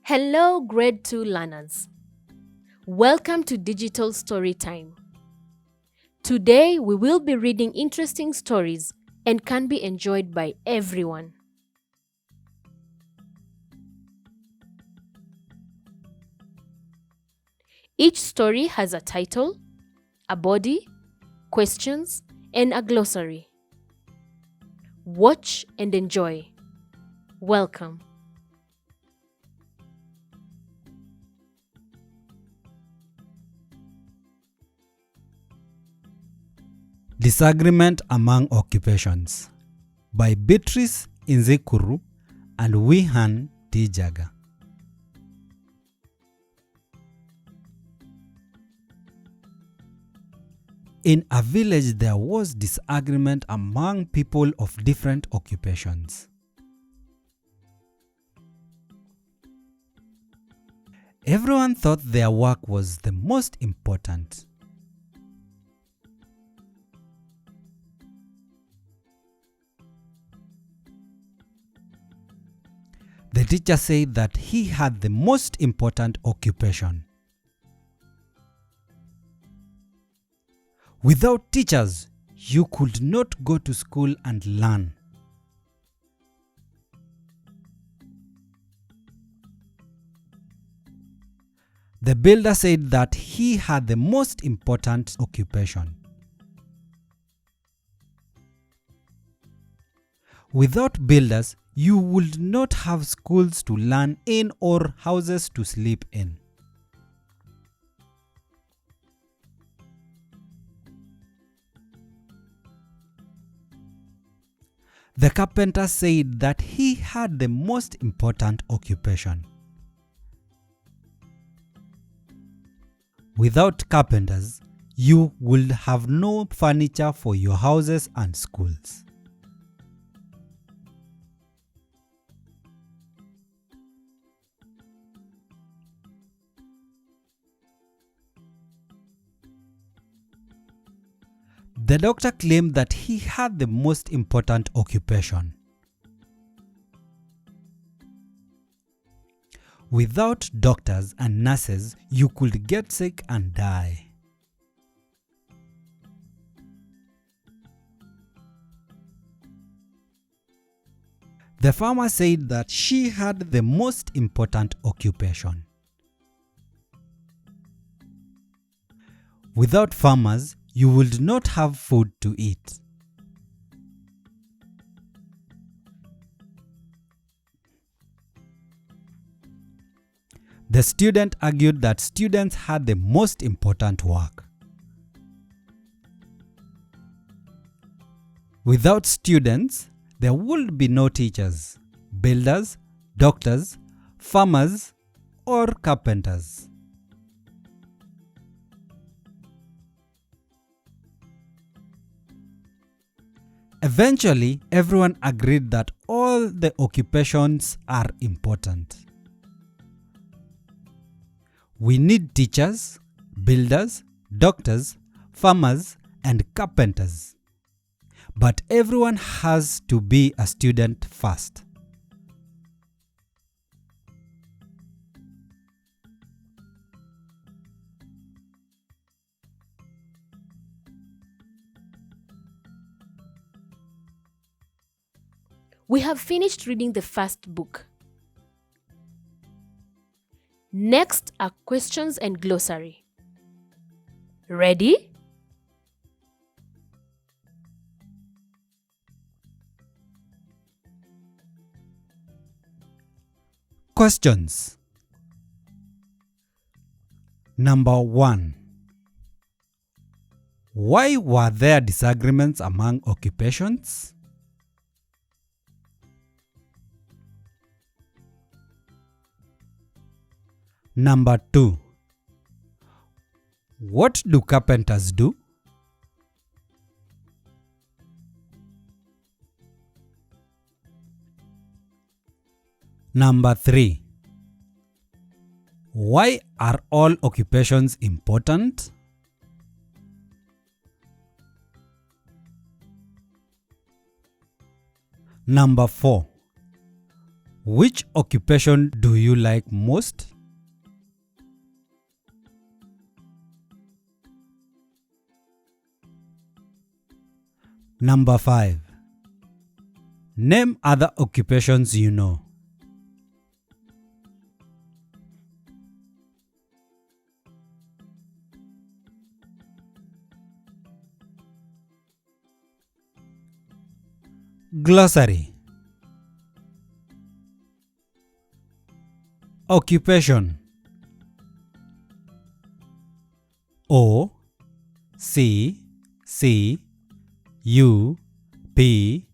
Hello, Grade 2 learners. Welcome to Digital StoryTime. Today, we will be reading interesting stories and can be enjoyed by everyone. Each story has a title, a body, questions, and a glossary. Watch and enjoy. Welcome. Disagreement Among Occupations by Beatrice Inzikuru and Wihan Tijaga. In a village, there was disagreement among people of different occupations. Everyone thought their work was the most important. The teacher said that he had the most important occupation. Without teachers, you could not go to school and learn. The builder said that he had the most important occupation. Without builders, you would not have schools to learn in or houses to sleep in. The carpenter said that he had the most important occupation. Without carpenters, you would have no furniture for your houses and schools. The doctor claimed that he had the most important occupation. Without doctors and nurses, you could get sick and die. The farmer said that she had the most important occupation. Without farmers, you would not have food to eat. The student argued that students had the most important work. Without students, there would be no teachers, builders, doctors, farmers, or carpenters. Eventually, everyone agreed that all the occupations are important. We need teachers, builders, doctors, farmers, and carpenters. But everyone has to be a student first. We have finished reading the first book. Next are questions and glossary. Ready? Questions. Number 1. Why were there disagreements among occupations? Number 2. What do carpenters do? Number 3. Why are all occupations important? Number 4. Which occupation do you like most? Number 5. Name other occupations you know. Glossary. Occupation. O C C U P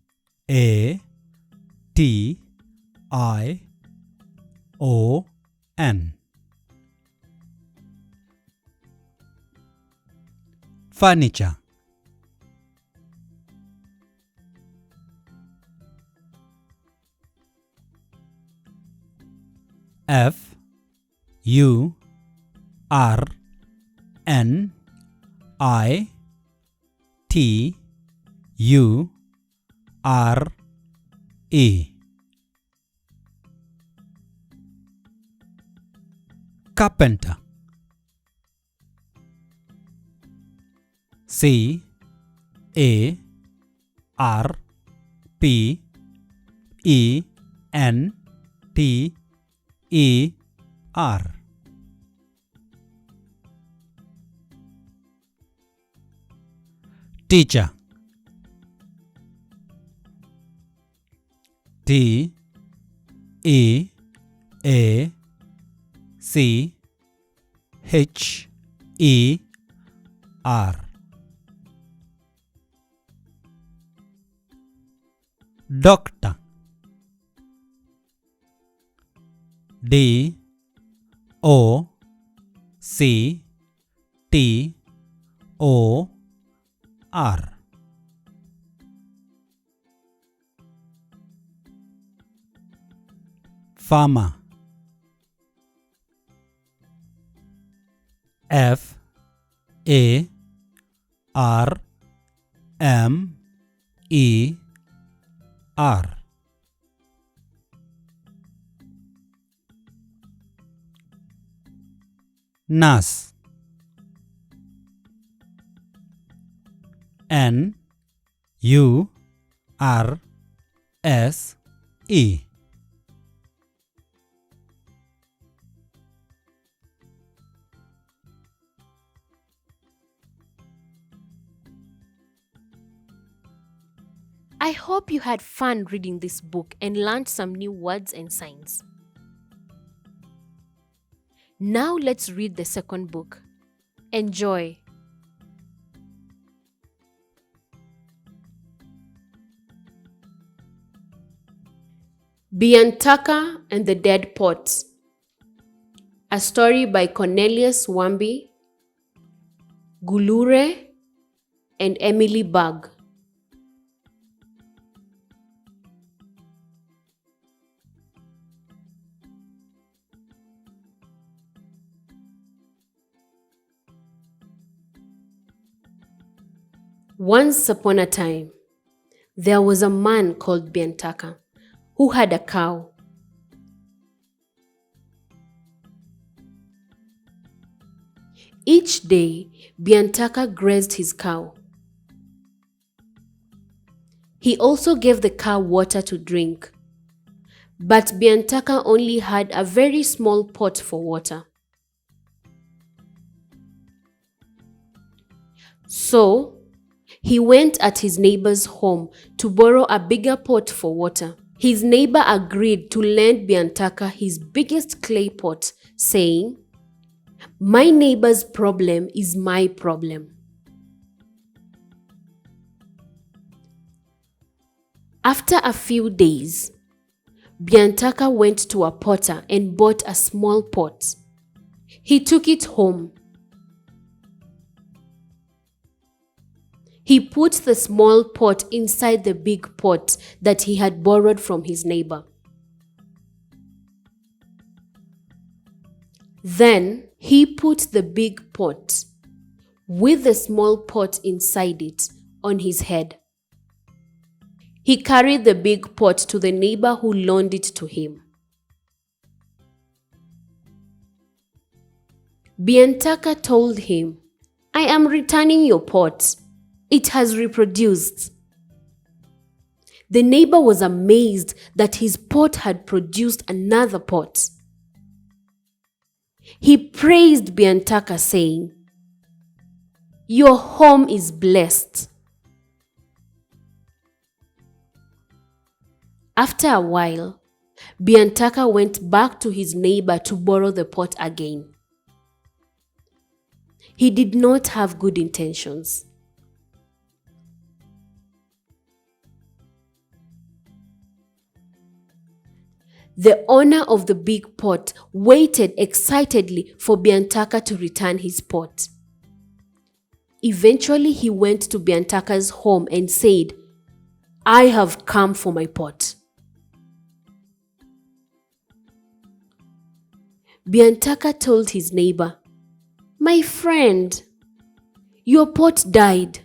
A T I O N. Furniture. F U R N I T U R E. Carpenter. C A R P E N T E R. Teacher. T E A C H E R. Doctor. D O C T O R. Farmer. F A R M E R. Nurse. N U R S E. I hope you had fun reading this book and learned some new words and signs. Now let's read the second book. Enjoy! Biantaka and the Dead Pot. A story by Cornelius Wambi, Gulure, and Emily Bug. Once upon a time, there was a man called Biantaka who had a cow. Each day, Biantaka grazed his cow. He also gave the cow water to drink. But Biantaka only had a very small pot for water. So, he went at his neighbor's home to borrow a bigger pot for water. His neighbor agreed to lend Biantaka his biggest clay pot, saying, "My neighbor's problem is my problem." After a few days, Biantaka went to a potter and bought a small pot. He took it home. He put the small pot inside the big pot that he had borrowed from his neighbor. Then he put the big pot with the small pot inside it on his head. He carried the big pot to the neighbor who loaned it to him. Biantaka told him, "I am returning your pot. It has reproduced." The neighbor was amazed that his pot had produced another pot. He praised Biantaka, saying, "Your home is blessed." After a while, Biantaka went back to his neighbor to borrow the pot again. He did not have good intentions. The owner of the big pot waited excitedly for Biantaka to return his pot. Eventually, he went to Biantaka's home and said, "I have come for my pot." Biantaka told his neighbor, "My friend, your pot died.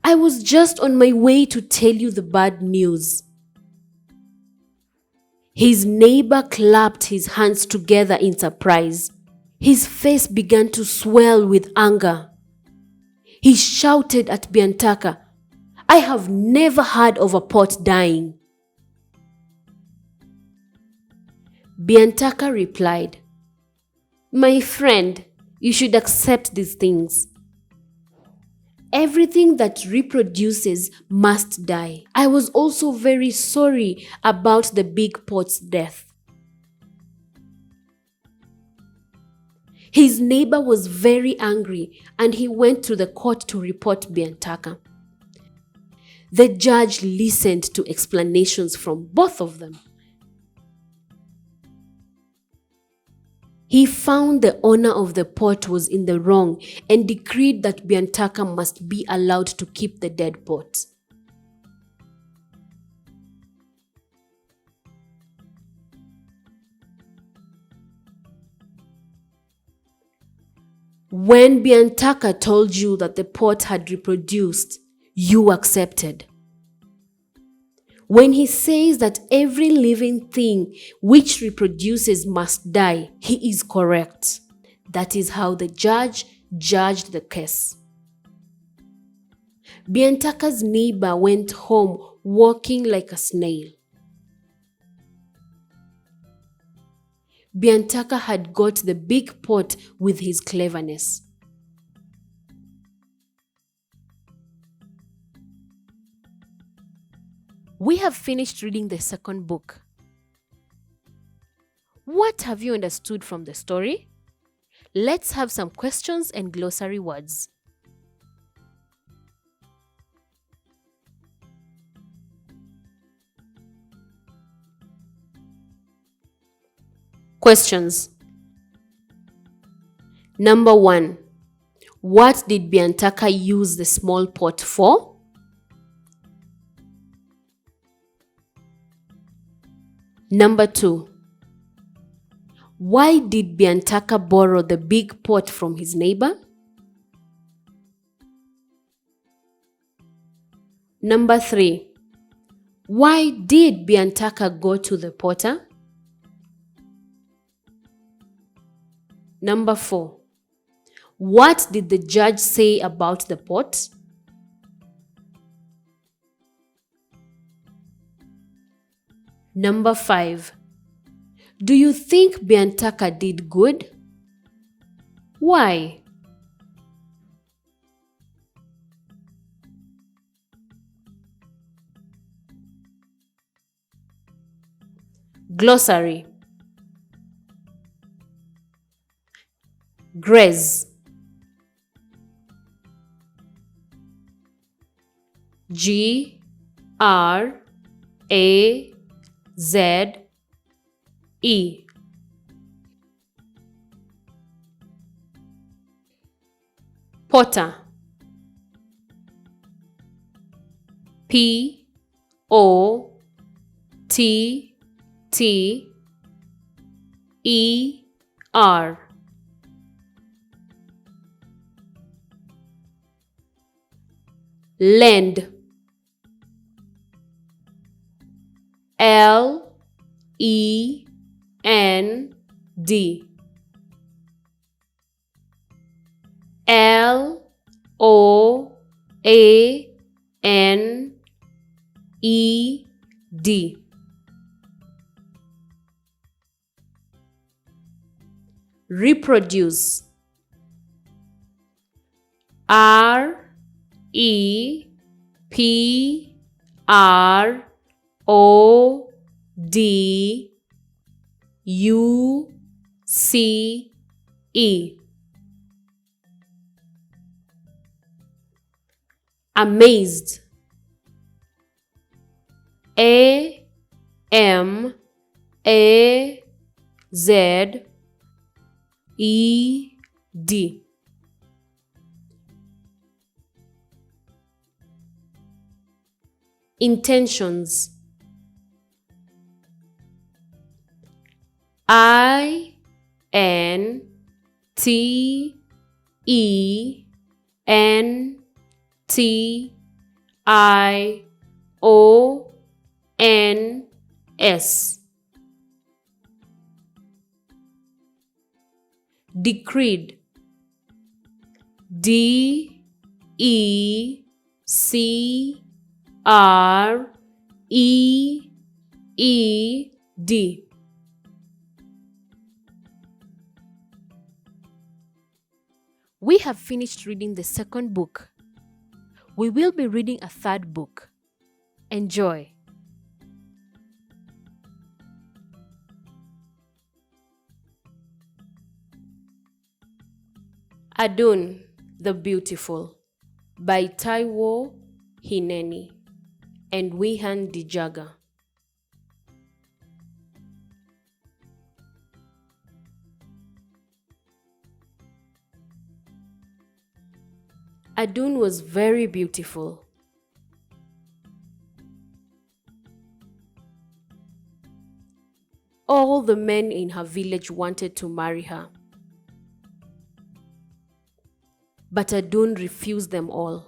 I was just on my way to tell you the bad news." His neighbor clapped his hands together in surprise. His face began to swell with anger. He shouted at Biantaka, "I have never heard of a pot dying." Biantaka replied, "My friend, you should accept these things. Everything that reproduces must die. I was also very sorry about the big pot's death." His neighbor was very angry and he went to the court to report Biantaka. The judge listened to explanations from both of them. He found the owner of the pot was in the wrong and decreed that Biantaka must be allowed to keep the dead pot. When Biantaka told you that the pot had reproduced, you accepted. When he says that every living thing which reproduces must die, he is correct. That is how the judge judged the case. Biantaka's neighbor went home walking like a snail. Biantaka had got the big pot with his cleverness. We have finished reading the second book. What have you understood from the story? Let's have some questions and glossary words. Questions. Number 1. What did Biantaka use the small pot for? Number 2. Why did Biantaka borrow the big pot from his neighbor? Number 3. Why did Biantaka go to the potter? Number 4. What did the judge say about the pot? Number 5. Do you think Biantaka did good? Why? Glossary. Graze. G-R-A-Z-E. Potter. P-O-T-T-E-R. Lend. L E N D. L O A N E D. Reproduce. R E P R O D U C E. Amazed. A M A Z E D. Intentions. I N T E N T I O N S. Decreed. D E C R E E D. We have finished reading the second book. We will be reading a third book. Enjoy. Adun the Beautiful by Taiwo Hineni and Wihan Dijaga. Adun was very beautiful. All the men in her village wanted to marry her. But Adun refused them all.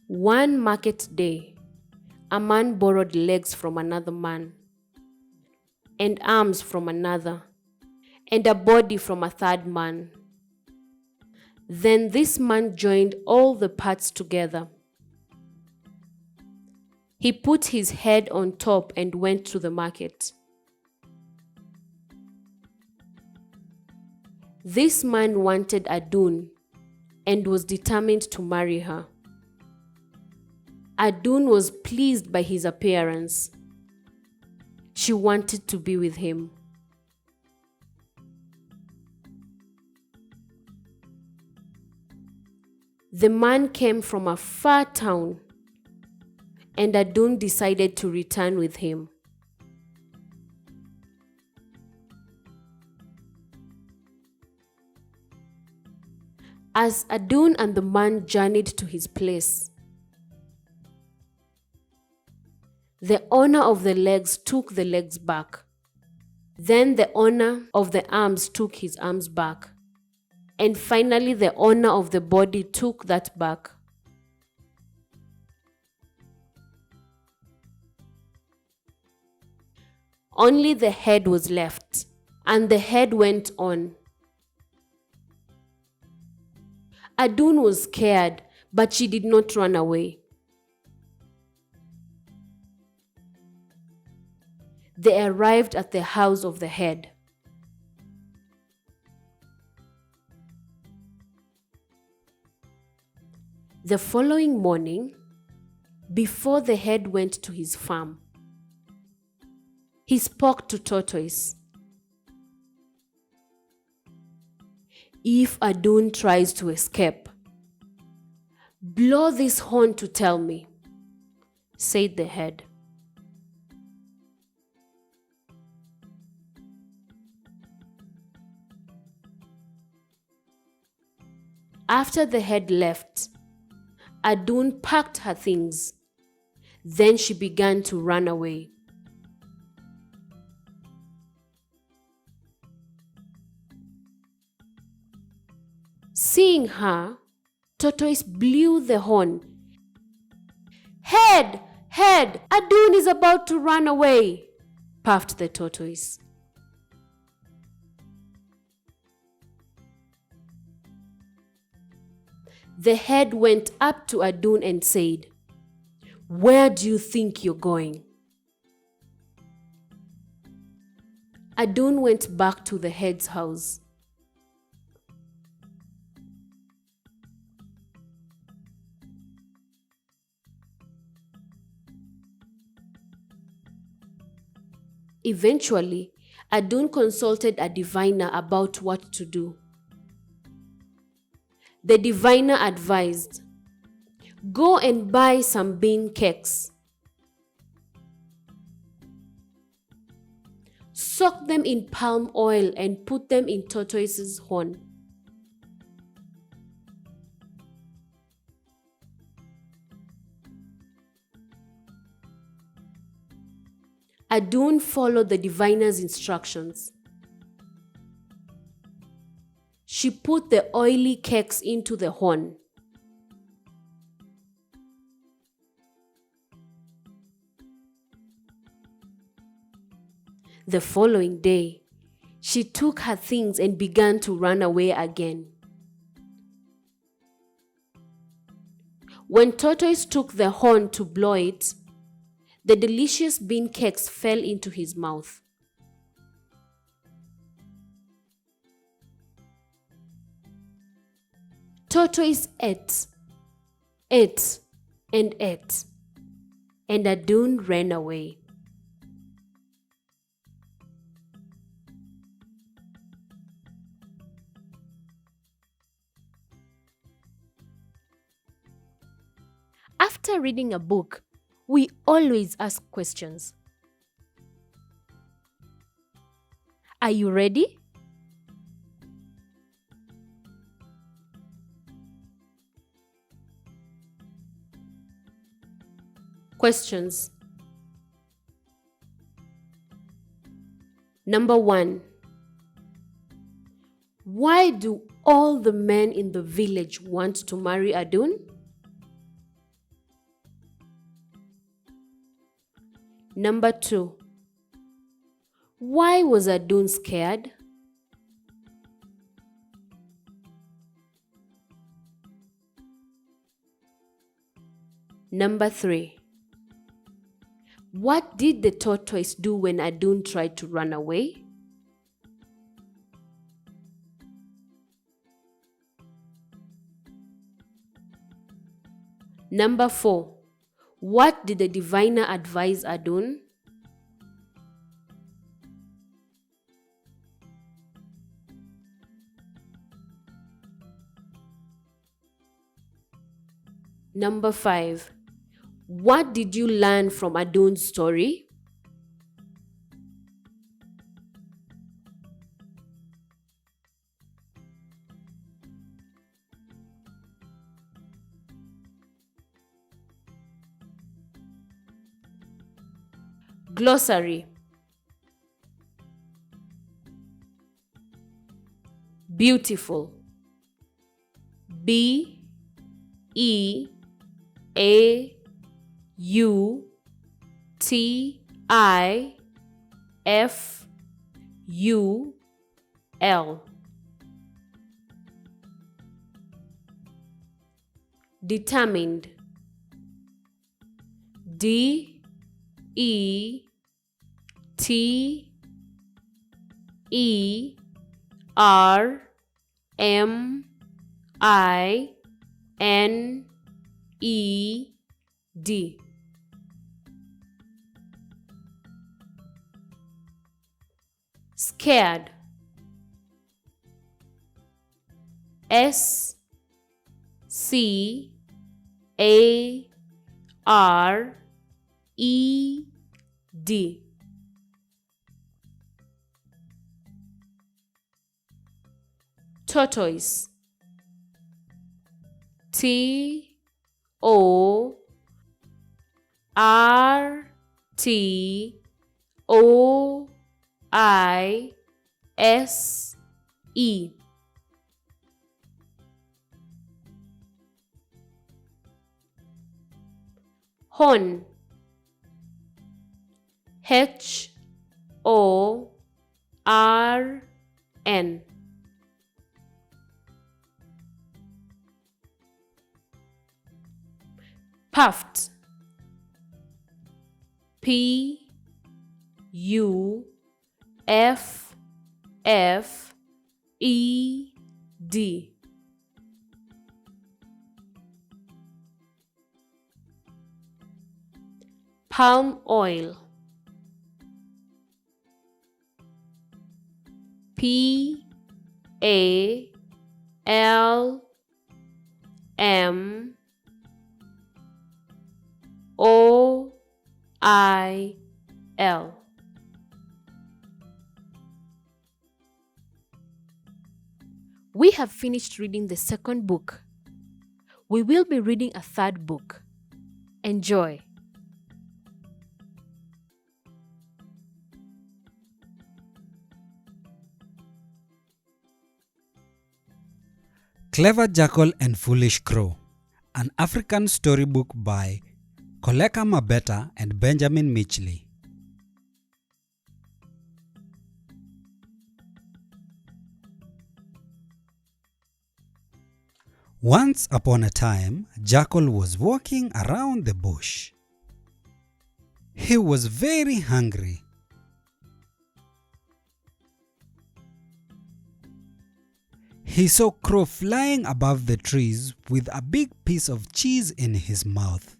One market day, a man borrowed legs from another man, and arms from another, and a body from a third man. Then this man joined all the parts together. He put his head on top and went to the market. This man wanted Adun and was determined to marry her. Adun was pleased by his appearance. She wanted to be with him. The man came from a far town, and Adun decided to return with him. As Adun and the man journeyed to his place, the owner of the legs took the legs back. Then the owner of the arms took his arms back. And finally, the owner of the body took that back. Only the head was left, and the head went on. Adun was scared, but she did not run away. They arrived at the house of the head. The following morning, before the head went to his farm, he spoke to Tortoise. If Adun tries to escape, blow this horn to tell me, said the head. After the head left, Adun packed her things. Then she began to run away. Seeing her, Tortoise blew the horn. "Head! Head! Adun is about to run away!" puffed the tortoise. The head went up to Adun and said, "Where do you think you're going?" Adun went back to the head's house. Eventually, Adun consulted a diviner about what to do. The diviner advised, "Go and buy some bean cakes. Soak them in palm oil and put them in tortoise's horn. Adun followed the diviner's instructions. She put the oily cakes into the horn. The following day, she took her things and began to run away again. When Tortoise took the horn to blow it, the delicious bean cakes fell into his mouth. Tortoise ate, and Adun ran away. After reading a book, we always ask questions. Are you ready? Questions. Number 1. Why do all the men in the village want to marry Adun? Number 2. Why was Adun scared? Number 3. What did the tortoise do when Adun tried to run away? Number 4. What did the diviner advise Adun? Number 5. What did you learn from Adun's story? Glossary. Beautiful. Beautiful. Determined. Determined. Scared. Scared. Tortoise. Tortoise. Horn. Horn. Puffed. Puffed. Palm oil. PALMOIL. We have finished reading the second book. We will be reading a third book. Enjoy. Clever Jackal and Foolish Crow, an African storybook by Koleka Mabeta and Benjamin Mitchley. Once upon a time, Jackal was walking around the bush. He was very hungry. He saw Crow flying above the trees with a big piece of cheese in his mouth.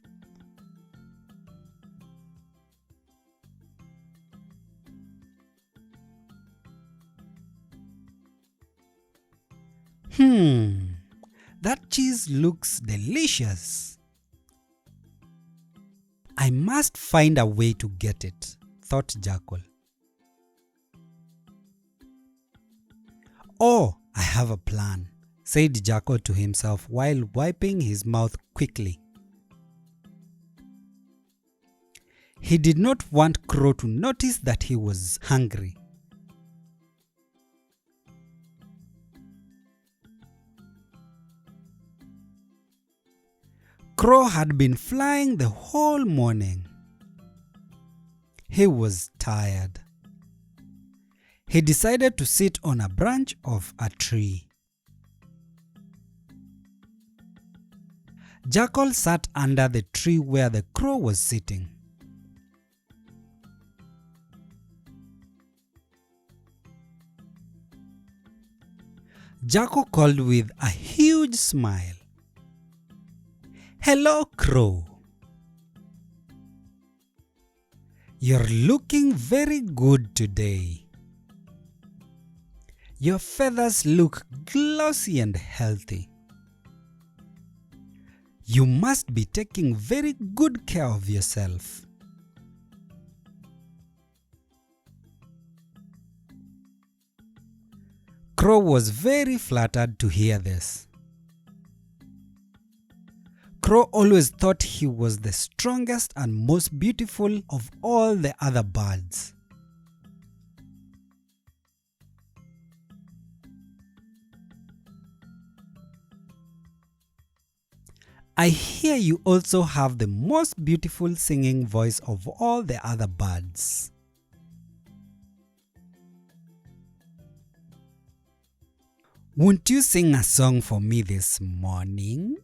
That cheese looks delicious. I must find a way to get it, thought Jackal. Oh, I have a plan, said Jackal to himself while wiping his mouth quickly. He did not want Crow to notice that he was hungry. Crow had been flying the whole morning. He was tired. He decided to sit on a branch of a tree. Jackal sat under the tree where the crow was sitting. Jackal called with a huge smile, "Hello, Crow. You're looking very good today. Your feathers look glossy and healthy. You must be taking very good care of yourself." Crow was very flattered to hear this. Crow always thought he was the strongest and most beautiful of all the other birds. I hear you also have the most beautiful singing voice of all the other birds. Won't you sing a song for me this morning?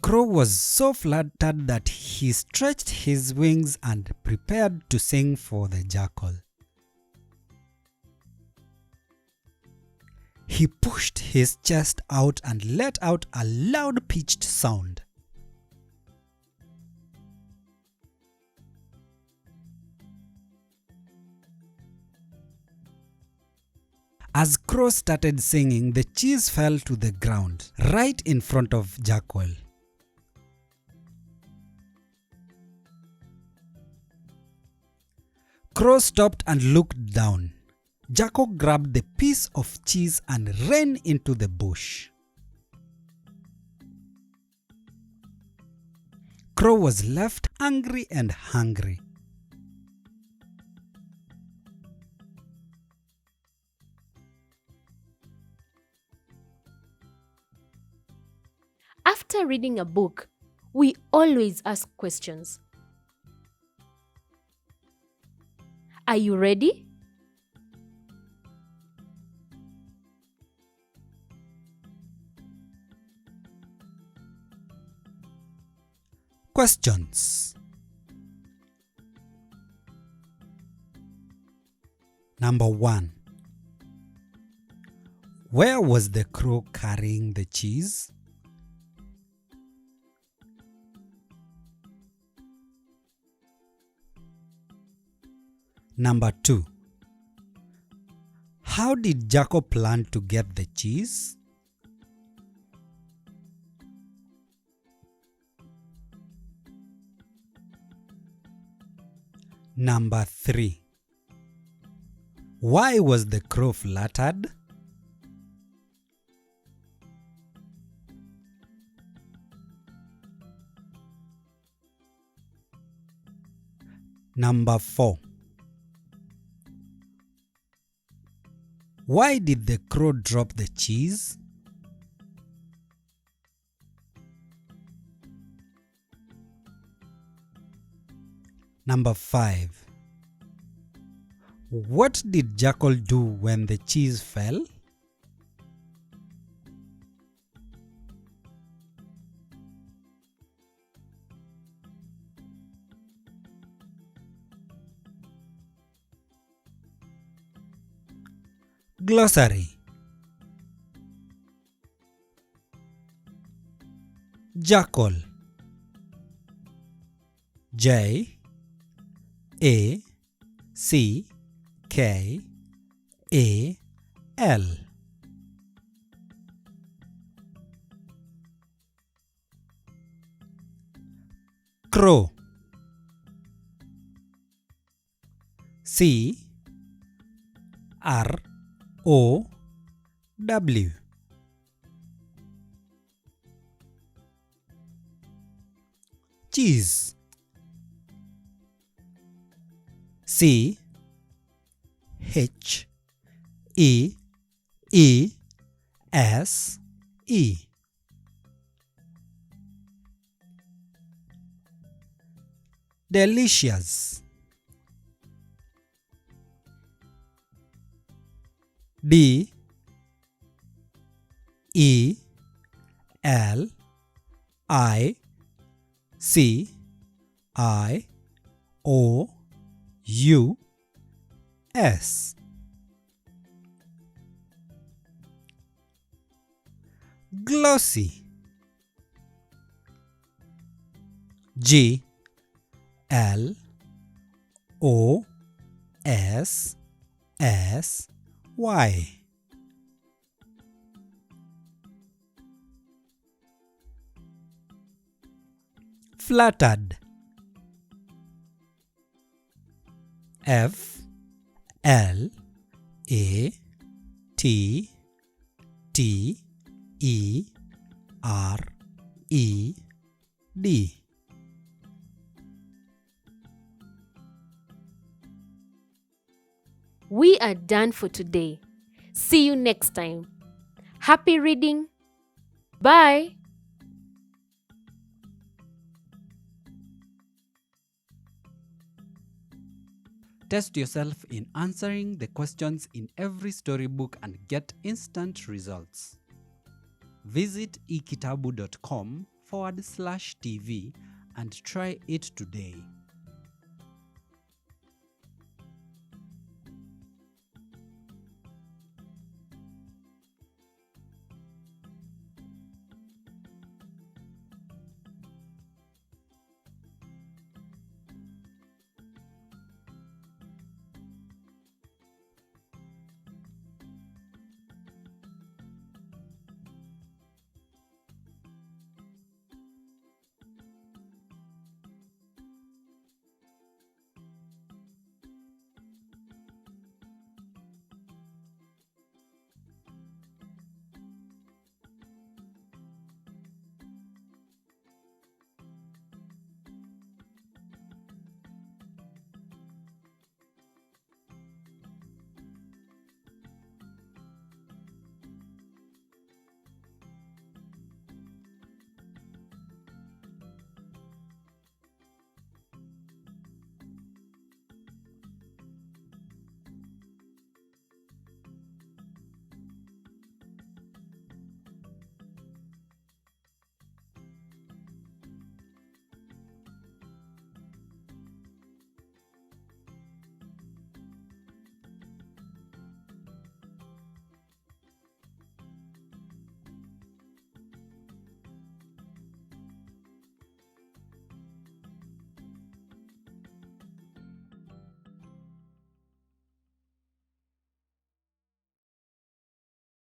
Crow was so flattered that he stretched his wings and prepared to sing for the jackal. He pushed his chest out and let out a loud pitched sound. As Crow started singing, the cheese fell to the ground, right in front of Jackal. Crow stopped and looked down. Jackal grabbed the piece of cheese and ran into the bush. Crow was left angry and hungry. After reading a book, we always ask questions. Are you ready? Questions. Number 1. Where was the crow carrying the cheese? Number 2. How did Jacob plan to get the cheese? Number 3. Why was the crow flattered? Number 4. Why did the crow drop the cheese? Number 5. What did Jackal do when the cheese fell? Glossary. Jackal. J A C K A L. Crow. C R O W. Cheese. C H E E S E. Delicious. D E L I C I O U S. Glossy. G L O S S Y. Flattered. F L A T T E R E D. We are done for today. See you next time. Happy reading. Bye. Test yourself in answering the questions in every storybook and get instant results. Visit ekitabu.com/TV and try it today.